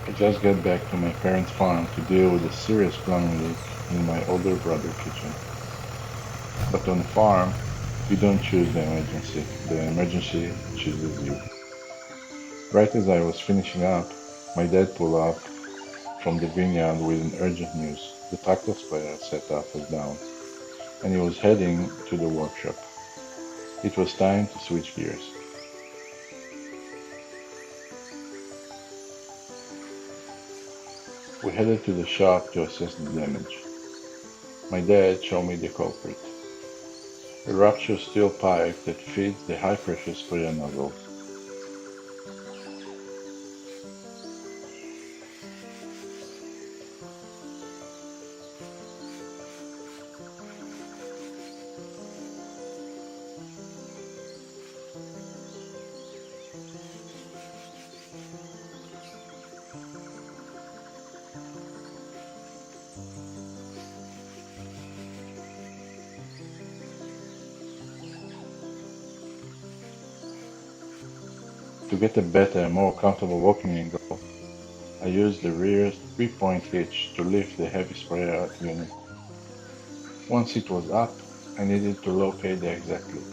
I just got back to my parents' farm to deal with a serious plumbing leak in my older brother's kitchen. But on a farm, you don't choose the emergency chooses you. Right as I was finishing up, my dad pulled up from the vineyard with an urgent news. The tractor sprayer setup was down, and he was heading to the workshop. It was time to switch gears. We headed to the shop to assess the damage. My dad showed me the culprit, a ruptured steel pipe that feeds the high-pressure sprayer nozzles. To get a better, more comfortable walking angle, I used the rear three-point hitch to lift the heavy sprayer unit. Once it was up, I needed to locate the exact leak.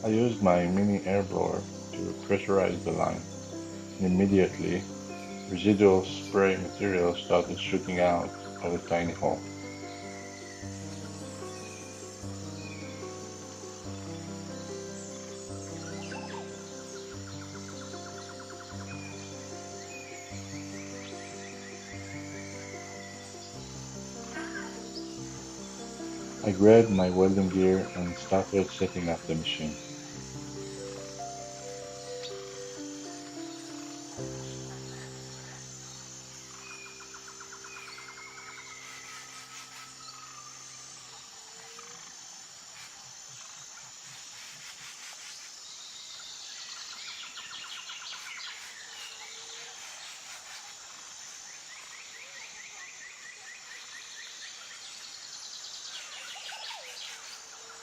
I used my mini air blower to pressurize the line, and immediately residual spray material started shooting out of a tiny hole. I grabbed my welding gear and started setting up the machine.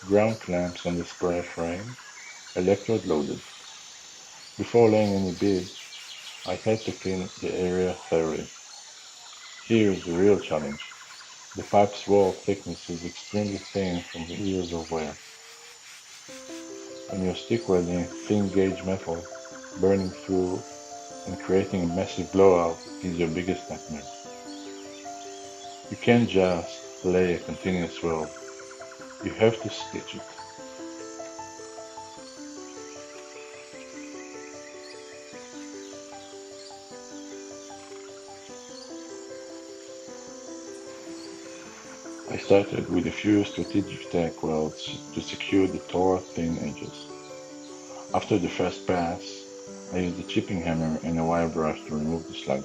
Ground clamps on the sprayer frame, electrode loaded. Before laying any beads, I had to clean the area thoroughly. Here is the real challenge. The pipe's wall thickness is extremely thin from years of wear. When you're stick welding thin gauge metal, burning through and creating a massive blowout is your biggest nightmare. You can't just lay a continuous weld. You have to stitch it. I started with a few strategic tack welds to secure the tore thin edges. After the first pass, I used a chipping hammer and a wire brush to remove the slug.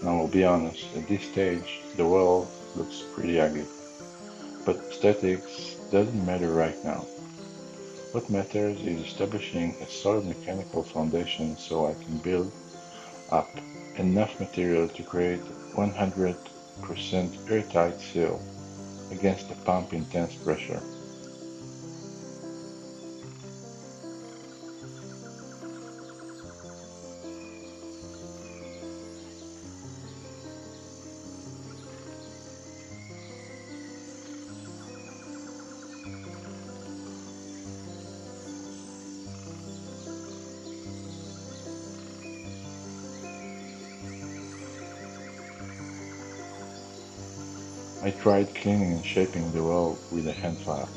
Now I'll be honest, at this stage the weld looks pretty ugly, but aesthetics doesn't matter right now. What matters is establishing a solid mechanical foundation so I can build up enough material to create 100% airtight seal against the pump intense pressure. I tried cleaning and shaping the weld with a hand file,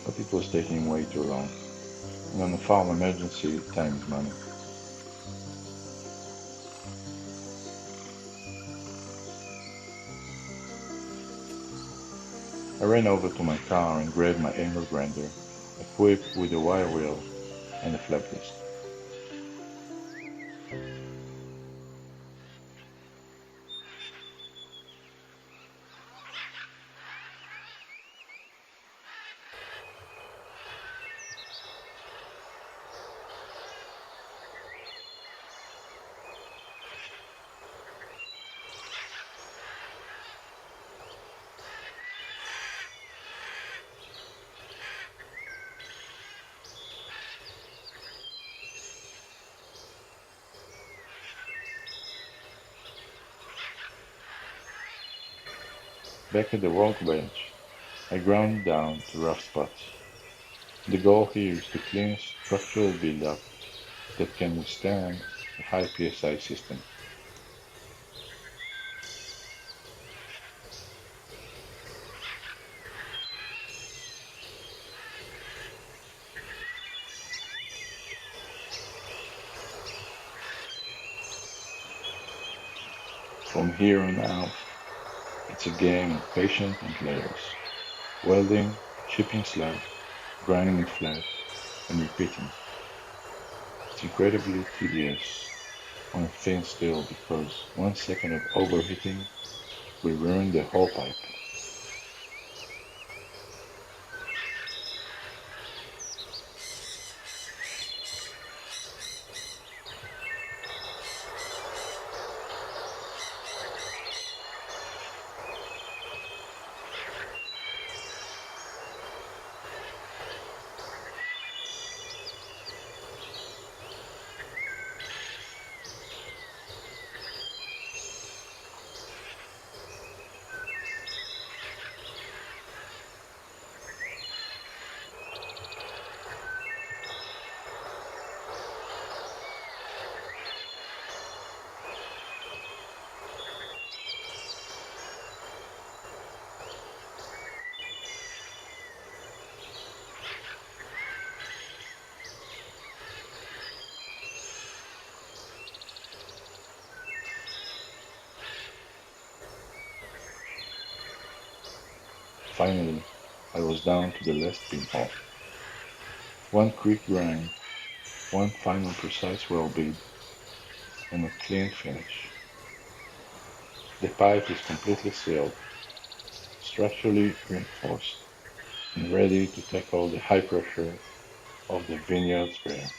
but it was taking way too long, and on a farm emergency, time is money. I ran over to my car and grabbed my angle grinder, equipped with a wire wheel and a flap disc. Back at the workbench, I ground down to rough spots. The goal here is to clean structural buildup that can withstand a high PSI system. From here on out, it's a game of patience and layers. Welding, chipping slab, grinding it flat, and repeating. It's incredibly tedious on a thin steel because 1 second of overheating will ruin the whole pipe. Finally, I was down to the last pinhole. One quick grind, one final precise weld bead, and a clean finish. The pipe is completely sealed, structurally reinforced, and ready to tackle the high pressure of the Vineyard sprayer.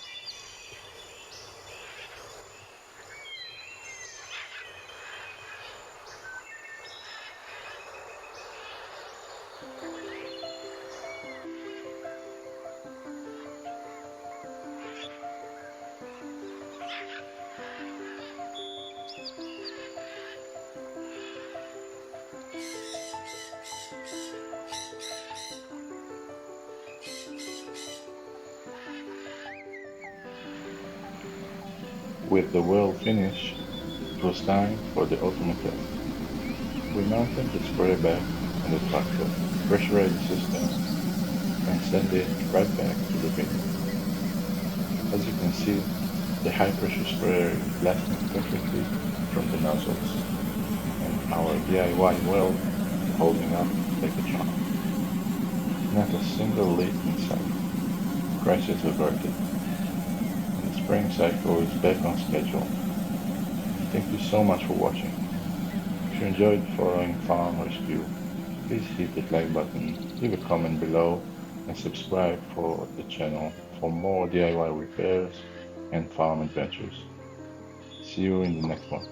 With the weld finished, it was time for the ultimate test. We mounted the sprayer back on the tractor, pressurized the system, and sent it right back to the vineyard. As you can see, the high pressure sprayer is blasting perfectly from the nozzles, and our DIY weld is holding up like a charm. Not a single leak in sight. Crisis averted, and the spraying cycle is back on schedule. Thank you so much for watching. If you enjoyed following Farm Rescue, please hit the like button, leave a comment below, and subscribe for the channel for more DIY repairs and farm adventures. See you in the next one.